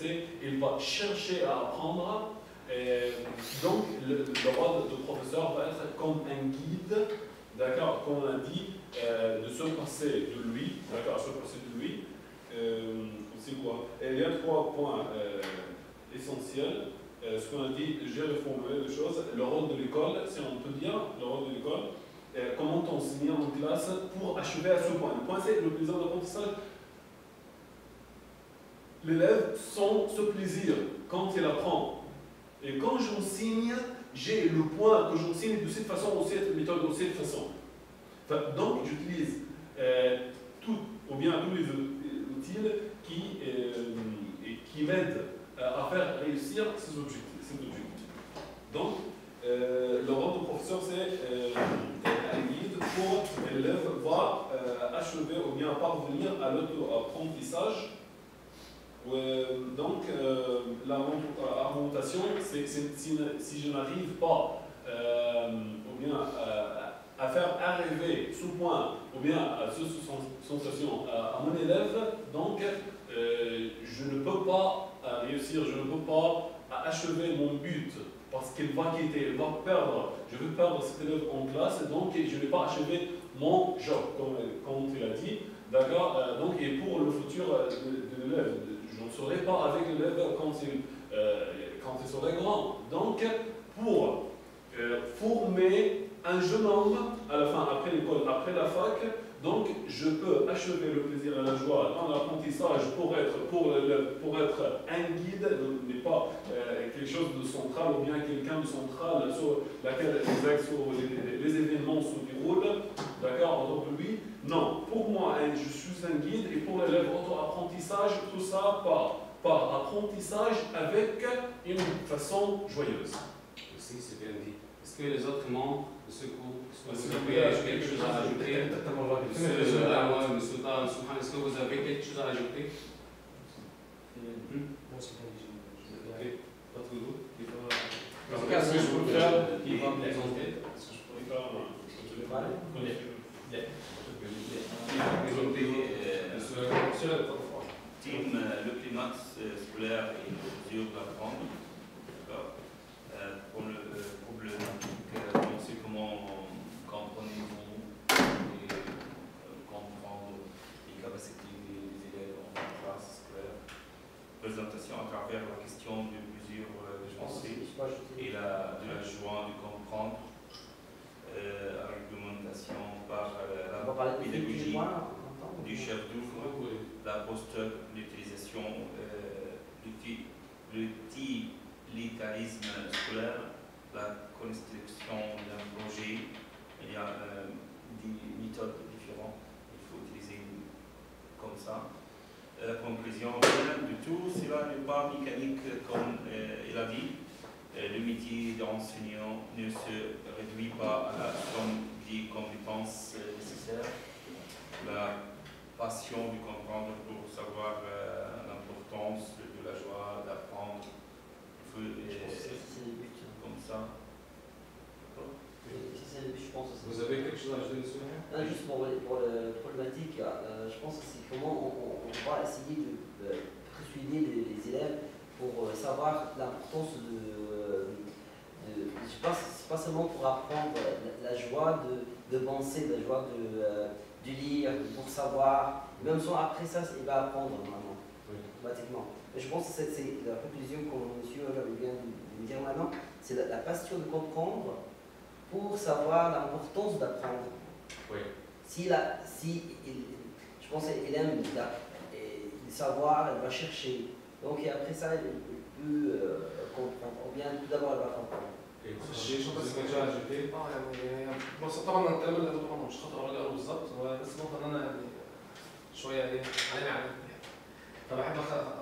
s'intéresser, il va chercher à apprendre. Donc, le rôle de professeur va être comme un guide, d'accord, comme on a dit, de se passer de lui, d'accord, se passer de lui. C'est quoi? Et il y a 3 points essentiels. Ce qu'on a dit, j'ai reformulé les choses. Le rôle de l'école, si on peut dire, le rôle de l'école, comment enseigner en classe pour achever à ce point. Le point, c'est le plaisir d'apprentissage. L'élève sent ce plaisir quand il apprend. Et quand j'enseigne, j'ai le point que j'enseigne de cette façon, de cette méthode, de cette façon. Enfin, donc, j'utilise tous les outils qui m'aident à faire réussir ces objectifs. Donc, le rôle du professeur, c'est un guide pour l'élève va achever ou bien parvenir à l'auto-apprentissage. Donc, l'argumentation, c'est si je n'arrive pas ou bien à faire arriver ce point ou bien à cette sensation à mon élève, donc je ne peux pas réussir, je ne peux pas achever mon but parce qu'il va quitter, il va perdre, je vais perdre cet élève en classe, donc je ne vais pas achever mon job, comme tu l'as dit, d'accord. Donc, et pour le futur de l'élève, je ne serai pas avec l'élève quand il serait grand. Donc, pour former un jeune homme à la fin, après l'école, après la fac, donc je peux achever le plaisir et la joie dans l'apprentissage pour être un guide, mais pas quelque chose de central ou bien quelqu'un de central sur laquelle les événements se déroulent, d'accord, en tant que lui. Non, pour moi, je suis un guide et pour l'élève, auto-apprentissage, tout ça par apprentissage avec une façon joyeuse. Merci, c'est bien dit. Est-ce que les autres membres de ce cours, est-ce que vous avez quelque chose à ajouter? Monsieur Souhan, est-ce que vous avez quelque chose à ajouter? Pas trop doux. Est-ce que je peux faire? Qui va présenter? Est-ce que je pourrais faire? Team, le climat scolaire et le mesure d'apprendre. Pour le problématique, comment comprenez-vous et comprendre les capacités des élèves en classe scolaire? Présentation à travers la question de mesure de pensée et de la joie de comprendre. Argumentation par la pédagogie du chef d'œuvre, la post-utilisation, l'utilitarisme scolaire, la construction d'un projet. Il y a des méthodes différentes qu'il faut utiliser comme ça. La conclusion, rien du tout, cela n'est pas mécanique comme il a dit. Le métier d'enseignant ne se réduit pas à la somme des compétences nécessaires. La passion de comprendre pour savoir l'importance de la joie d'apprendre. Comme ça. Vous avez quelque chose à ajouter dessus? Juste pour la problématique, je pense que c'est comment on va essayer de persuader les élèves pour savoir l'importance je pense que c'est pas seulement pour apprendre la joie de penser, la joie de lire, pour savoir, même si après ça, il va apprendre normalement, automatiquement. Mais je pense que c'est la conclusion comme monsieur vient de dire maintenant, c'est la passion de comprendre pour savoir l'importance d'apprendre. Oui. Je pense qu'il aime le savoir, il va chercher. Donc et après ça, il peut comprendre. Ou bien tout d'abord, il va comprendre. بس طبعا الكلام اللي قلته طبعا مش خاطر اراجع له بالظبط، هو بس نقطه ان انا يعني شويه علينا فبحب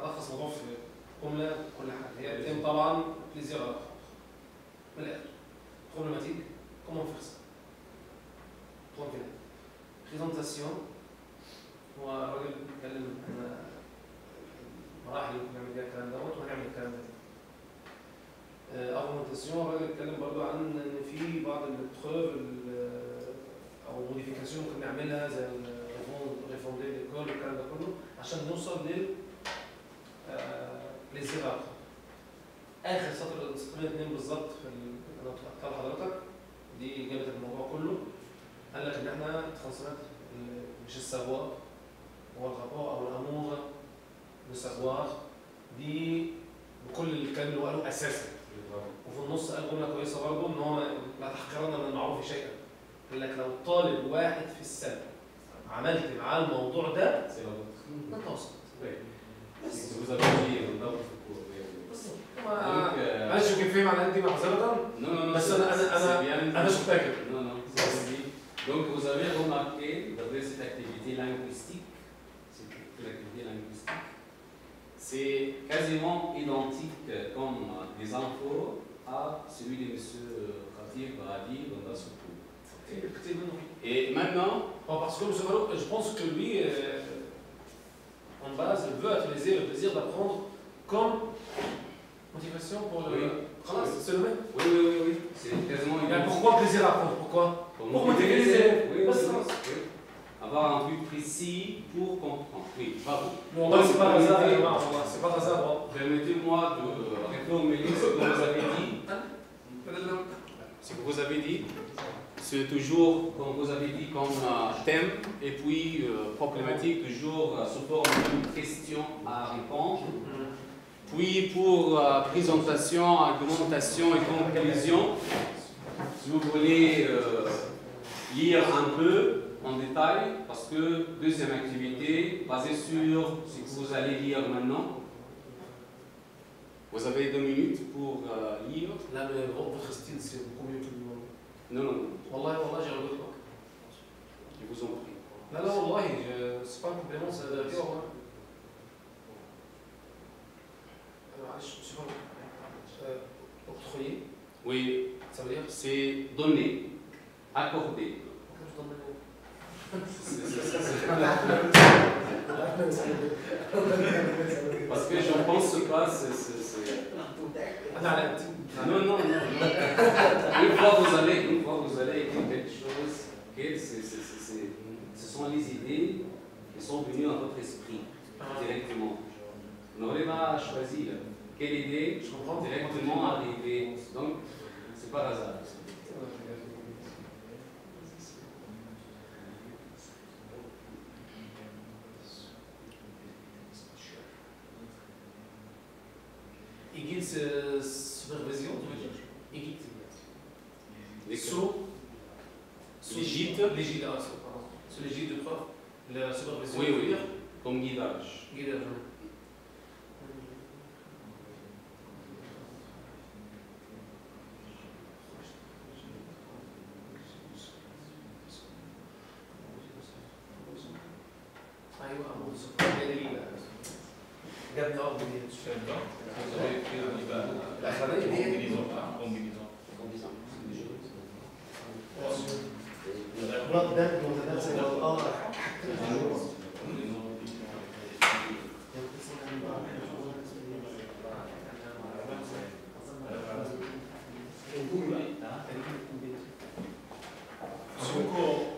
الخص الموضوع في جمله كل حاجه. هي التيم طبعا بليزير من الاخر problématique, comment faire ça. Donc présentation هو الراجل بيتكلم عن مراحل اللي ممكن نعمل بيها الكلام دوت وهنعمل الكلام ده. argumentation الراجل اتكلم برضه عن ان في بعض البروف او موديفيكاسيون ممكن نعملها زي الريفوندي ليكول والكلام ده كله عشان نوصل لل بليزير ابخون. اخر سطرين اتنين بالظبط في انا قلتها لحضرتك دي جابت الموضوع كله. قال لك ان احنا ترانسمات مش السافوار هو الغابور او الامور لو سافوار دي بكل الكلام اللي هو قاله اساسا. وفي النص قال جمله كويسه برضه ان هو لا تحقرن من المعروف شيئا. قال لك لو طالب واحد في السنه عملت معاه الموضوع ده انت وصلت. بس معلش يمكن فهم على قد معذره بس انا مش فاكر. Donc vous avez remarqué d'après cette activité linguistique, c'est quasiment identique comme des infos à celui de M. Khatib Baradi dans la Soukou. Et maintenant, parce que M. Barouk, je pense que lui, en base, il veut utiliser le plaisir d'apprendre comme motivation pour le. C'est le même. Oui. C'est quasiment identique. Mais pourquoi plaisir à apprendre? Pourquoi? Pour motiver les élèves. Oui. Avoir un but précis pour comprendre. Oui, bravo. Non, là, c'est pas hasard. C'est pas hasard. Permettez-moi de reformuler ce que vous avez dit. Ce que vous avez dit, c'est toujours, comme vous avez dit, comme thème et puis problématique, toujours sous forme d'une question à répondre. Puis pour présentation, argumentation et conclusion, si vous voulez lire un peu en détail, parce que deuxième activité, basée sur ce que vous allez lire maintenant. Vous avez 2 minutes pour lire. Là, votre style, c'est beaucoup mieux que le mien. Non. Wallah, j'ai regardé pas. Je vous en prie. Là, wallah, c'est pas un complément, c'est la vérité, wallah. Octroyer. Oui, ça veut dire c'est donner, accorder. Parce que je ne pense pas, Non. Une fois vous allez écrire quelque chose, ce sont les idées qui sont venues à votre esprit directement. Vous n'aurez pas choisi quelle idée directement arriver. Donc, c'est pas hasard. Égide supervision, tu veux dire? Égide. L'égide. Sous l'égide de prof. La supervision. Oui. Comme guidage.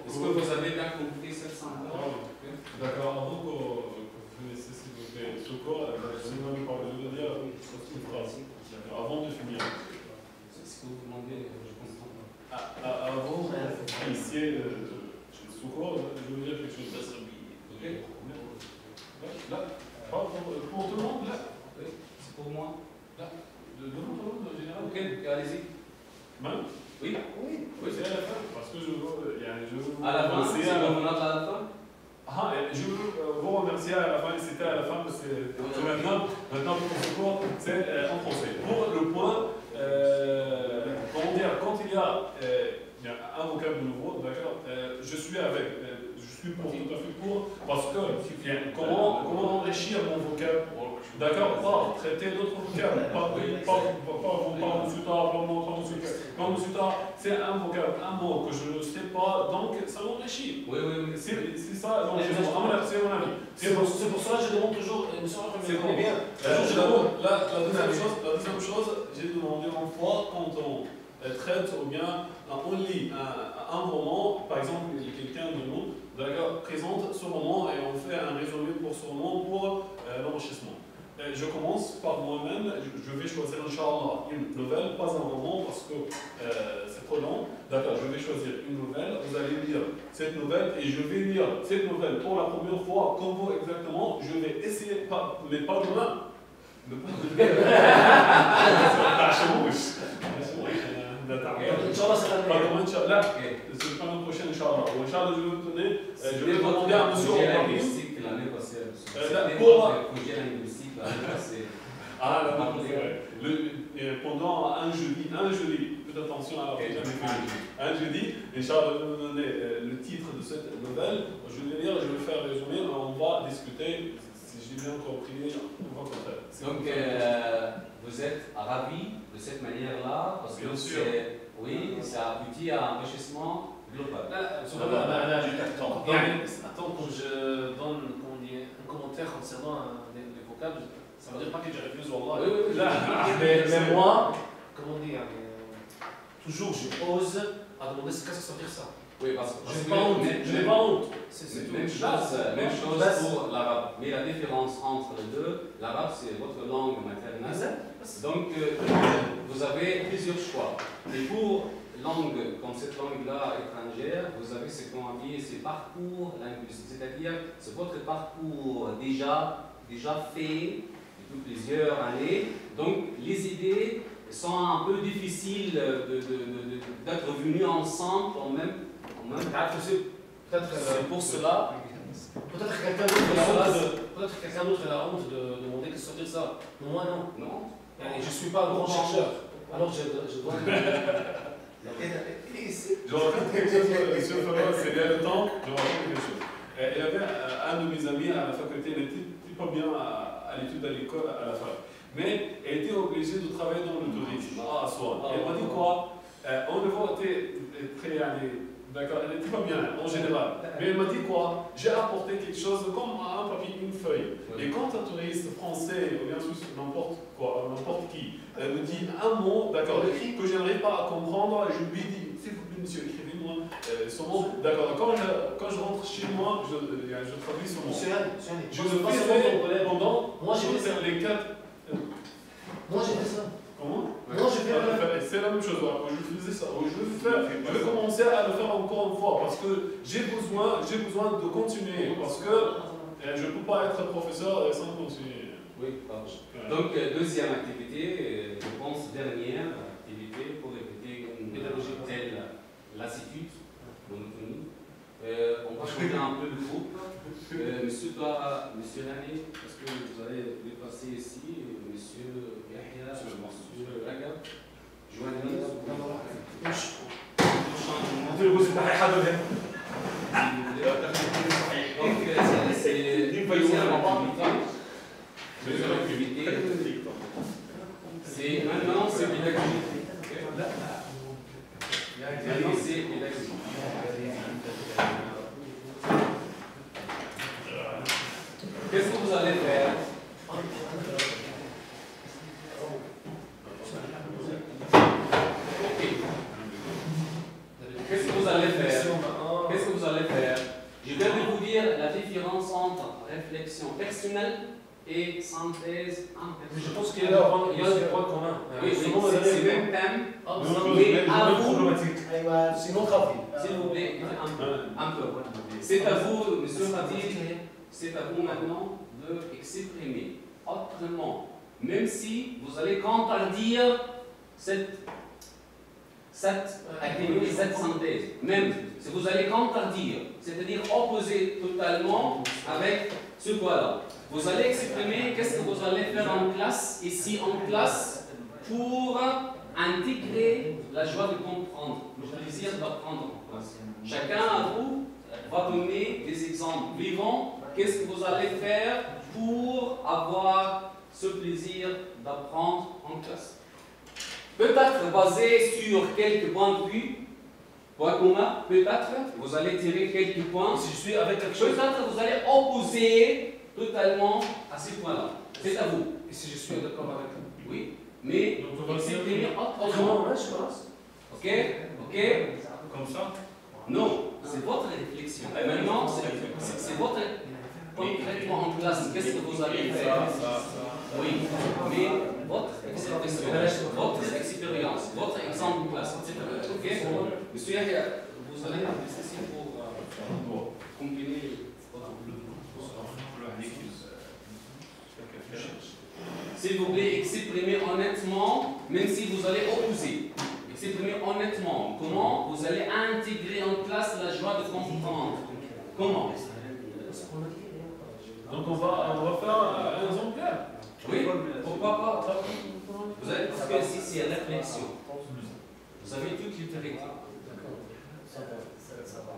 Est-ce que vous avez bien compris cette sentence? D'accord, avant que vous finissez, s'il vous plaît, Soko, je veux dire une phrase avant de finir. C'est ce que vous demandez, je comprends pas. Avant d'initier Soko, je veux dire quelque chose. Ok? Là, pour tout le monde, là? Oui, c'est pour moi. Là, de tout le monde en général? Ok, allez-y. Même? Oui, c'est à la fin, parce que je veux à la fin, c'est comme on a à la fin. Je veux vous remercier à la fin, et c'était à la fin, parce que maintenant pour ce cours, c'est en français. Pour le point, comment dire, quand il y a un vocable nouveau, d'accord, je suis pour, tout à fait pour, parce que comment enrichir mon vocable, d'accord, pas traiter d'autres vocables, pas c'est un vocable, un mot que je ne sais pas, donc ça m'enrichit. Oui. C'est ça, donc c'est mon avis. C'est pour ça que je demande toujours, c'est bon. bien. La deuxième chose, j'ai demandé une fois quand on traite ou bien on lit un roman, par exemple quelqu'un de nous, d'accord, présente ce roman et on fait un résumé pour ce roman pour l'enrichissement. Je commence par moi-même, je vais choisir, Inch'Allah, une nouvelle, pas un roman parce que c'est trop long. D'accord, je vais choisir une nouvelle, vous allez lire cette nouvelle et je vais lire cette nouvelle pour la première fois, comme vous exactement. Je vais essayer, mais pas demain. Inch'Allah, c'est le plan prochain, Inch'Allah. Inch'Allah, je vais vous donner, je vais demander à monsieur l'année passée. pour Ah, pendant un jeudi, faites attention à la un jeudi, Inch'Allah, je vais vous donner le titre de cette nouvelle. Je vais lire, je vais faire résumer, on va discuter. Si j'ai bien compris, on va faire. Donc, vous êtes ravi de cette manière-là, parce que oui, ça aboutit à un enrichissement global. Attends, quand je donne un commentaire concernant des vocables, ça veut dire pas que je refuse, wallah. Oui. Mais moi, comment dire, toujours je ose à demander qu'est-ce que ça veut dire ça. Oui, parce que je n'ai pas honte. C'est même chose pour l'arabe. Mais la différence entre les deux, l'arabe c'est votre langue maternelle. Donc vous avez plusieurs choix. Et pour langue comme cette langue-là étrangère, vous avez ce qu'on dit, c'est parcours linguistique, c'est-à-dire c'est votre parcours déjà fait depuis plusieurs années. Donc les idées sont un peu difficiles d'être venues ensemble en même. C'est pour cela. Peut-être quelqu'un d'autre a la honte de demander qu'est-ce que ça veut dire ça. Mais moi non. Non. Je ne suis pas un grand chercheur. Alors je dois. Je raconte quelque chose, c'est bien le temps, je raconte quelque chose. Il y avait un de mes amis à la faculté, il n'était pas bien à l'étude à l'école, à la fac. Mais elle était obligée de travailler dans le tourisme, à Aswan. Elle m'a dit quoi? On le voit très d'accord, elle n'était pas bien en général. Mais elle m'a dit quoi? J'ai apporté quelque chose comme un papier, une feuille. Et quand un touriste français, ou bien n'importe quoi, n'importe qui, me dit un mot, d'accord, que je n'arrive pas à comprendre, je lui dis, s'il vous plaît, monsieur, écrivez-moi son mot. D'accord, quand je rentre chez moi, je traduis son mot. Je le fais pendant les 4. Moi j'ai fait ça. Comment? Moi j'ai fait c'est la même chose, je faisais ça. Je vais commencer à le faire encore une fois parce que j'ai besoin de continuer parce que je ne peux pas être professeur sans continuer. Oui, pardon. Donc, deuxième activité, je pense dernière activité pour éviter une pédagogie telle lassitude, monotonie. On va changer un peu le groupe. Monsieur Lani, est-ce que vous allez dépasser ici? Monsieur Yahya, Monsieur Ragab, joignez-nous. Donc, c'est une deuxième activité. Maintenant, c'est pédagogique. Maintenant, c'est pédagogique. Qu'est-ce que vous allez faire? Qu'est-ce que vous allez faire? Qu'est-ce que vous allez faire? Je viens de vous dire la différence entre réflexion personnelle et synthèse impersonnelle. Je pense qu'il y a des points communs. Oui, c'est le même thème, mais à vous, sinon travail. s'il vous plaît, un peu. C'est à vous, monsieur Khadij, c'est à vous maintenant de exprimer autrement, même si vous allez contredire cette activité, cette synthèse, même si vous allez contredire, c'est-à-dire opposer totalement avec ce quoi-là. Vous allez exprimer qu'est-ce que vous allez faire en classe, ici en classe, pour intégrer la joie de comprendre, le plaisir d'apprendre en classe. Chacun à vous va donner des exemples vivants. Qu'est-ce que vous allez faire pour avoir ce plaisir d'apprendre en classe? Peut-être basé sur quelques points de vue, points communs, peut-être vous allez tirer quelques points. Si je suis avec quelque chose. Peut-être vous allez opposer totalement à ces points-là. C'est à vous. Et si je suis d'accord avec vous? Oui, mais exprimez autrement. Ok? Ok? Comme ça? Non, c'est votre réflexion. Maintenant, c'est votre concrètement en classe. Qu'est-ce que vous allez faire? Oui, mais votre expérience, votre exemple de classe, etc. Ok? Monsieur Yahya, vous allez rester ici pour combiner s'il vous plaît, exprimez honnêtement, même si vous allez opposer. Exprimez honnêtement comment vous allez intégrer en classe la joie de comprendre. Comment? Donc on va faire un exemplaire. Oui, pourquoi pas? Vous allez, parce que ici c'est réflexion. Vous avez toute l'utilité. Ça va.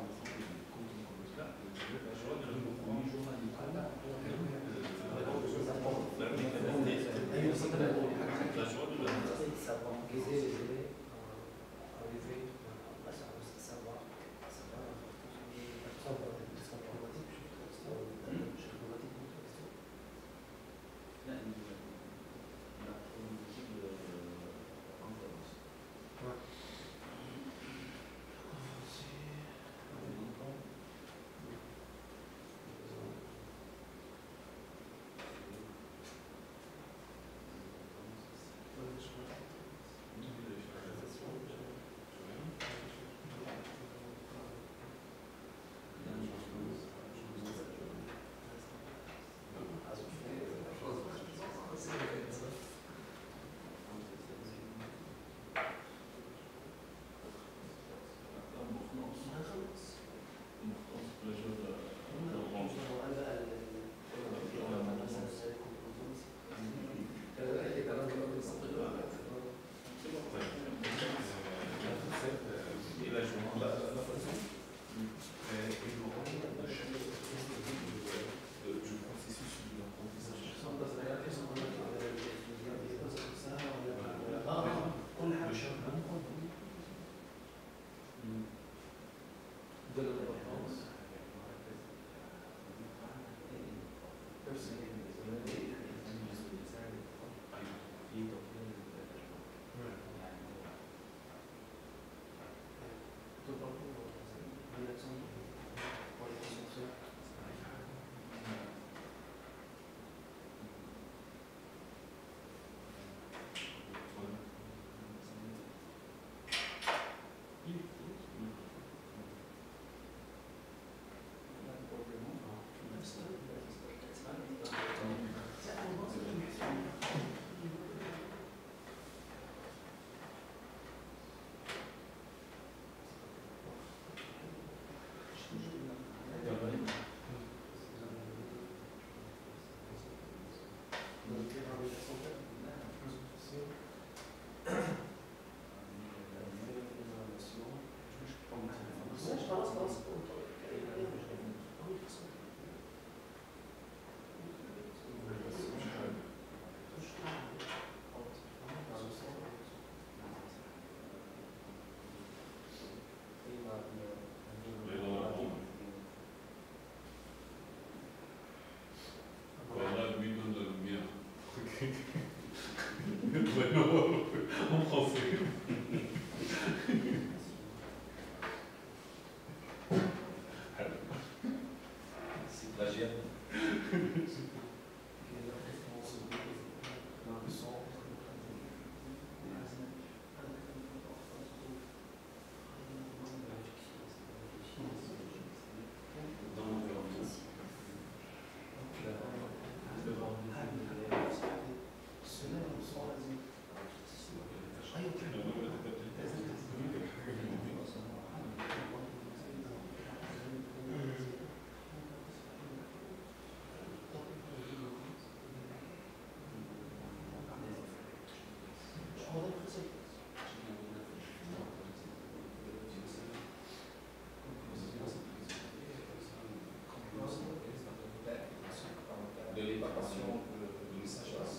En français. C'est plagiat. De l'évacuation de sagesse.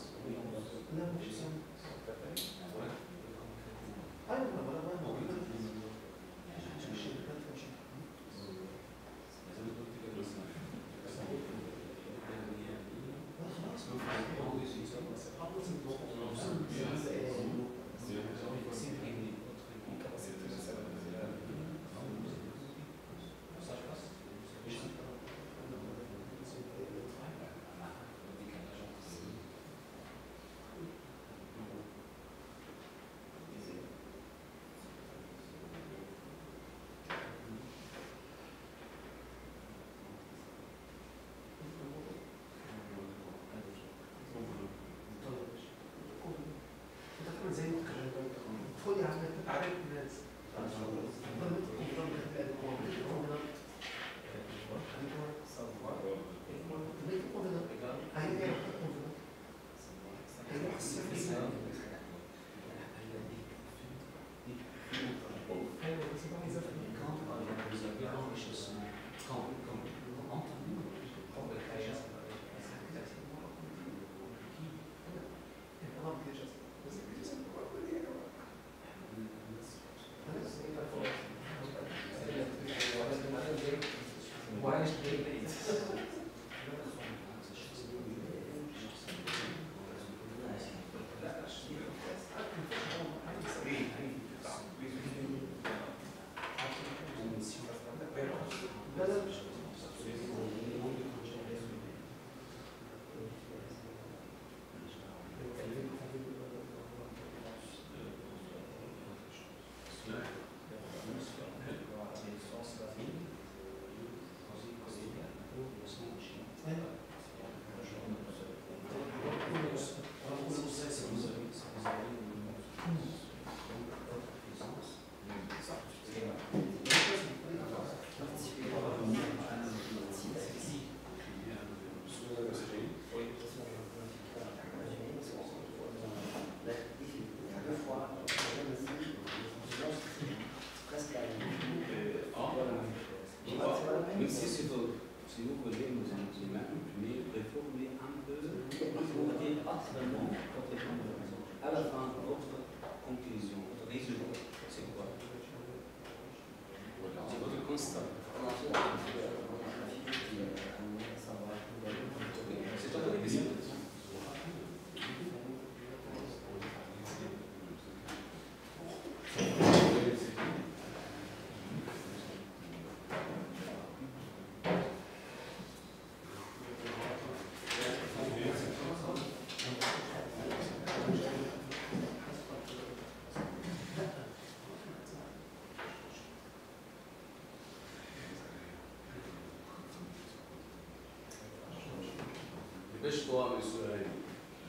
Dépêche-toi, monsieur Rémi.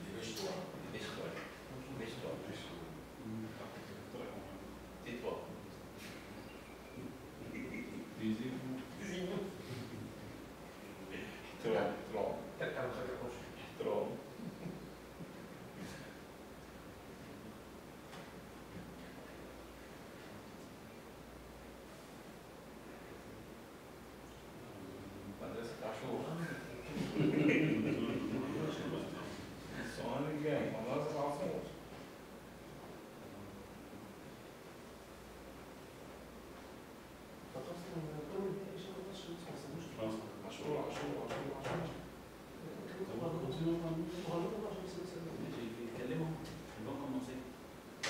Dépêche-toi. Dépêche-toi. Dépêche-toi. Tais-toi. Trop. Quelqu'un me fait accrocher. Trop. Parece cachorro. Só ninguém. Vamos lá, vamos.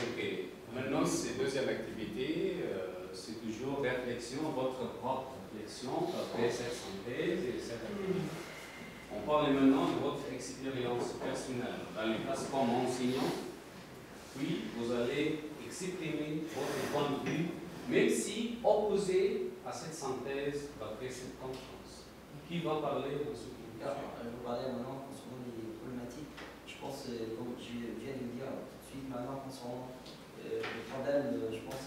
Ok, maintenant c'est deuxième activité, c'est toujours réflexion, votre propre réflexion après cette synthèse et cette activité. On parle maintenant de votre expérience personnelle dans les classes comme enseignant, puis vous allez exprimer votre point de vue, même si opposé à cette synthèse d'après cette conférence. Qui va parler dans ce Je vais parler maintenant concernant les problématiques. Je pense, comme je viens de le dire tout de suite, maintenant concernant le problème, je pense,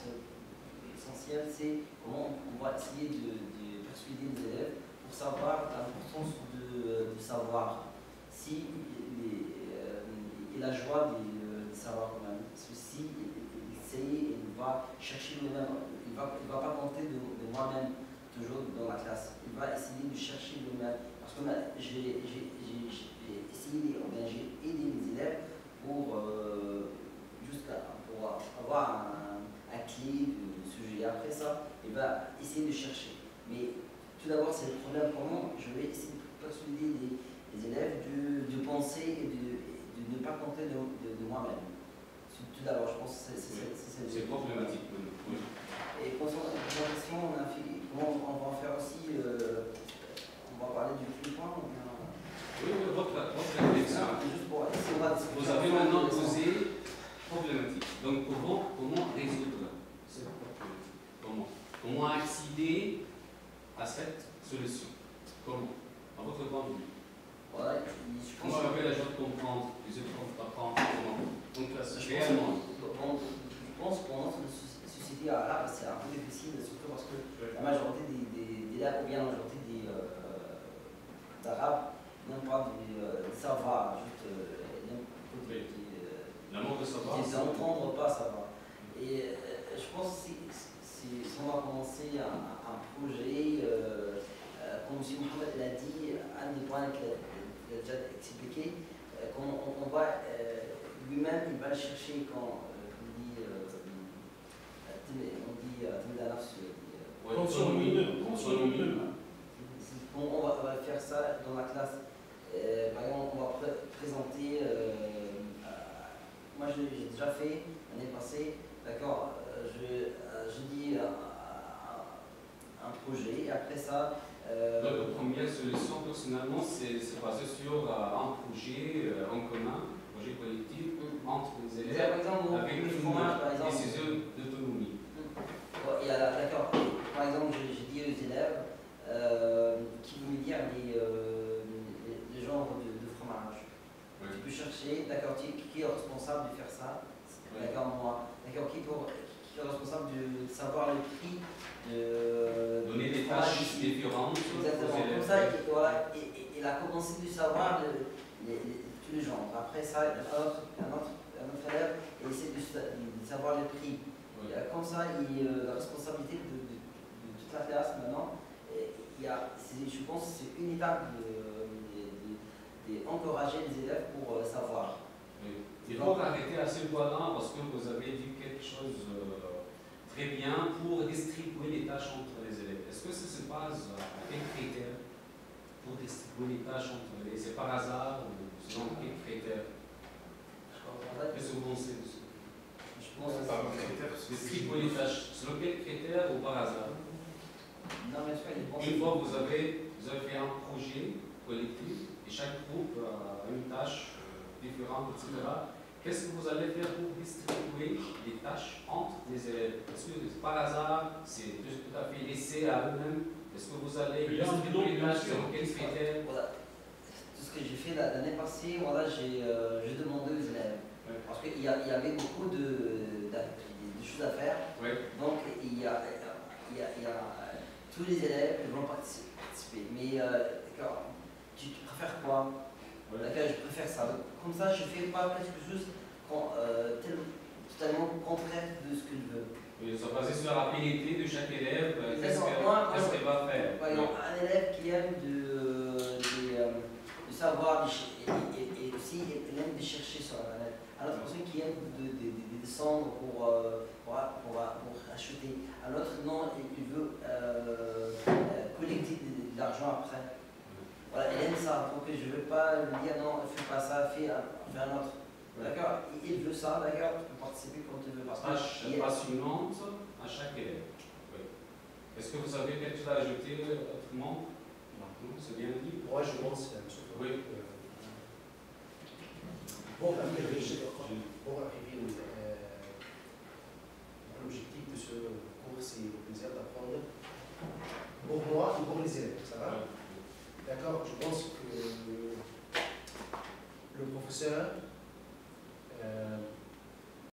essentiel, c'est comment on va essayer de persuader les élèves pour savoir l'importance de savoir. Si il a la joie de savoir quand même. Parce que si il essaye, il va chercher lui-même, il va pas compter de moi-même toujours dans la classe. Il va essayer de chercher lui-même. Parce que j'ai essayé, j'ai aidé les élèves pour avoir un clé du sujet. Après ça, il va essayer de chercher. Mais tout d'abord, c'est le problème comment je vais essayer de persuader les élèves de penser et de ne pas compter de moi-même. Tout d'abord, je pense que c'est problématique. Oui. Et concernant la question, comment on va en faire aussi, on va parler du premier point ou bien... Oui, votre réflexion. Juste pour essayer de Vous avez maintenant posé problématique. Donc comment résoudre cette problématique? Comment accéder à cette solution? Comment? À votre point de vue. Voilà, je pense... Comment avez la joie de comprendre, les autres apprendre comment? Donc réellement. Je pense que pour notre société arabe, c'est un peu difficile, surtout parce que la majorité des élèves, ou bien la majorité d'Arabes, n'ont pas de savoir, juste l'amour de savoir. Ils n'entendent pas savoir. Et je pense que si on va commencer un projet, comme M. Mohamed l'a dit, un des points qu'il a déjà expliqué, on va lui-même, il va le chercher quand on dit on va faire ça dans la classe. Par exemple, on va présenter, moi j'ai déjà fait l'année passée, d'accord, je dis un projet et après ça... Donc, la première solution, personnellement, c'est basé sur un projet en commun, un projet collectif entre les élèves, par exemple, avec une décision d'autonomie. D'accord, par exemple, j'ai dit aux élèves qui veut me dire les genres de fromage. Oui. Tu peux chercher, d'accord, qui est responsable de faire ça? D'accord, moi. D'accord, qui est responsable de savoir le prix de... Donner des tâches différentes. Exactement, comme ça, il a commencé de savoir tous les genres. Après ça, un autre élève essaie de savoir le prix. Oui. Comme ça, la responsabilité de toute la classe maintenant, je pense que c'est une étape d'encourager les élèves pour savoir. Oui. Il faut arrêter à ce point-là parce que vous avez dit quelque chose très bien pour distribuer les tâches entre les élèves. Est-ce que ça se base à quel critère pour distribuer les tâches entre les élèves? C'est par hasard ou selon quel critère? Qu'est-ce que vous pensez de ça? Je pense que c'est distribuer les tâches selon quel critère ou par hasard? Non, mais une fois vous avez fait un projet collectif et chaque groupe a une tâche différente, etc. Qu'est-ce que vous allez faire pour distribuer les tâches entre les élèves? Est-ce que par hasard, c'est tout à fait laissé à eux-mêmes? Est-ce que vous allez distribuer les tâches selon quels critères? Voilà. ce que j'ai fait l'année passée, voilà, j'ai demandé aux élèves. Ouais. Parce qu'il y avait beaucoup de choses à faire. Ouais. Donc il y a tous les élèves qui vont participer. Mais d'accord, tu préfères quoi? Ouais. D'accord, je préfère ça. Comme ça, je ne fais pas quelque chose totalement contraire de ce que je veux. Ils sont basés sur l'habilité de chaque élève. Qu'est-ce qu'elle va faire? Par exemple, un élève qui aime de savoir et aussi il aime de chercher sur Internet. Un autre personne qui aime de descendre pour acheter. Un autre non, il veut collecter de l'argent après. Voilà, il aime ça. Donc je ne veux pas lui dire non, fais pas ça, fais un autre. D'accord? Il veut ça, d'accord? Tu peux participer quand tu veux. Tâche passionnante à chaque élève. Oui. Est-ce que vous avez quelque chose à ajouter autrement? Non, c'est bien dit. Moi, je pense qu'il y a un truc. Oui. Bon,